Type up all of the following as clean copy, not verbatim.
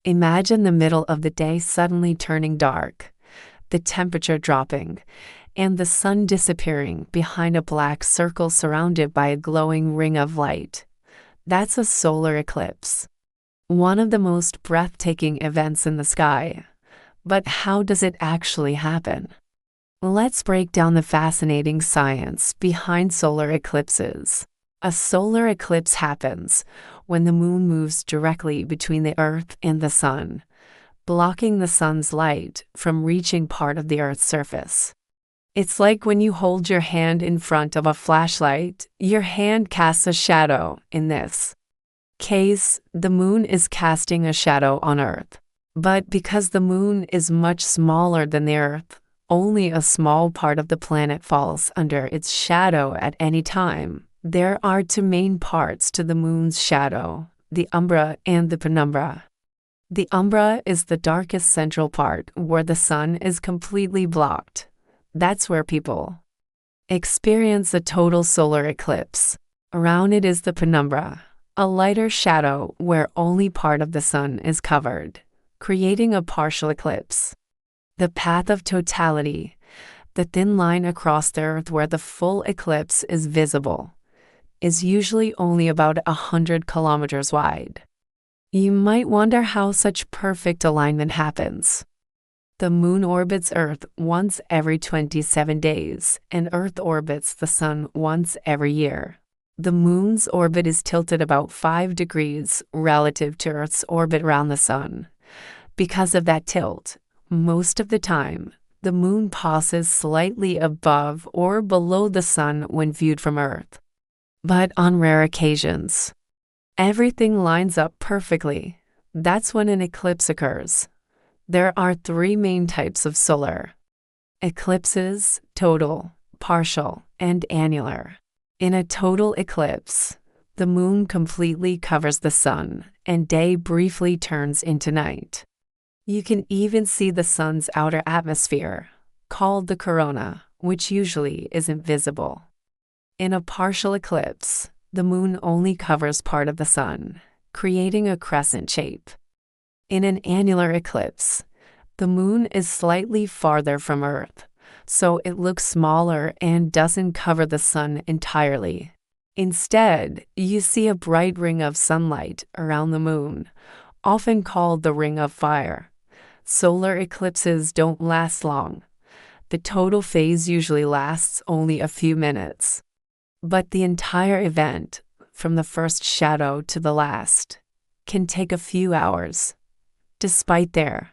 Imagine the middle of the day suddenly turning dark, the temperature dropping, and the sun disappearing behind a black circle surrounded by a glowing ring of light. That's a solar eclipse. One of the most breathtaking events in the sky. But how does it actually happen? Let's break down the fascinating science behind solar eclipses. A solar eclipse happens when the moon moves directly between the Earth and the sun, blocking the sun's light from reaching part of the Earth's surface. It's like when you hold your hand in front of a flashlight, your hand casts a shadow. In this case, the moon is casting a shadow on Earth. But because the moon is much smaller than the Earth, only a small part of the planet falls under its shadow at any time. There are two main parts to the moon's shadow, the umbra and the penumbra. The umbra is the darkest central part where the sun is completely blocked. That's where people experience a total solar eclipse. Around it is the penumbra, a lighter shadow where only part of the sun is covered, creating a partial eclipse. The path of totality, the thin line across the Earth where the full eclipse is visible, is usually only about 100 kilometers wide. You might wonder how such perfect alignment happens. The moon orbits Earth once every 27 days, and Earth orbits the sun once every year. The moon's orbit is tilted about 5 degrees relative to Earth's orbit around the sun. Because of that tilt, most of the time, the moon passes slightly above or below the sun when viewed from Earth. But on rare occasions, everything lines up perfectly. That's when an eclipse occurs. There are 3 main types of solar eclipses: total, partial, and annular. In a total eclipse, the moon completely covers the sun, and day briefly turns into night. You can even see the sun's outer atmosphere, called the corona, which usually isn't visible. In a partial eclipse, the moon only covers part of the sun, creating a crescent shape. In an annular eclipse, the moon is slightly farther from Earth, so it looks smaller and doesn't cover the sun entirely. Instead, you see a bright ring of sunlight around the moon, often called the ring of fire. Solar eclipses don't last long. The total phase usually lasts only a few minutes. But the entire event, from the first shadow to the last, can take a few hours. Despite their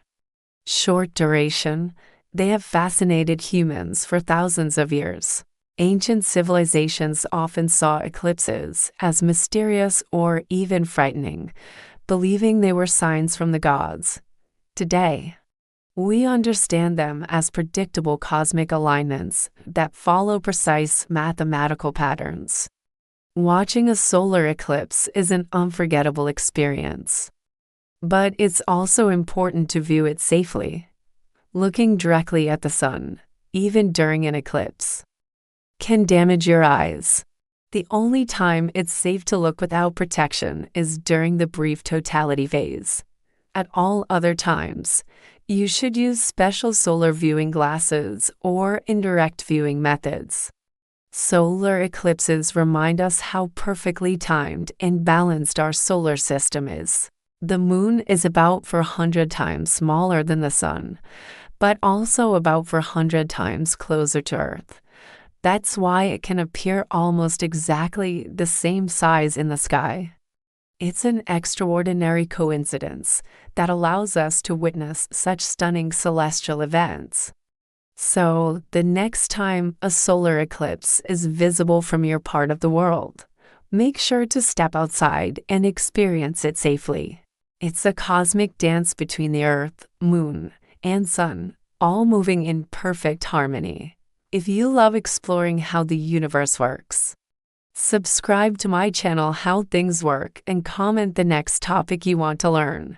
short duration, they have fascinated humans for thousands of years. Ancient civilizations often saw eclipses as mysterious or even frightening, believing they were signs from the gods. Today, we understand them as predictable cosmic alignments that follow precise mathematical patterns. Watching a solar eclipse is an unforgettable experience. But it's also important to view it safely. Looking directly at the sun, even during an eclipse, can damage your eyes. The only time it's safe to look without protection is during the brief totality phase. At all other times, you should use special solar viewing glasses or indirect viewing methods. Solar eclipses remind us how perfectly timed and balanced our solar system is. The moon is about 400 times smaller than the sun, but also about 400 times closer to Earth. That's why it can appear almost exactly the same size in the sky. It's an extraordinary coincidence that allows us to witness such stunning celestial events. So, the next time a solar eclipse is visible from your part of the world, make sure to step outside and experience it safely. It's a cosmic dance between the Earth, moon, and sun, all moving in perfect harmony. If you love exploring how the universe works, subscribe to my channel How Things Work and comment the next topic you want to learn.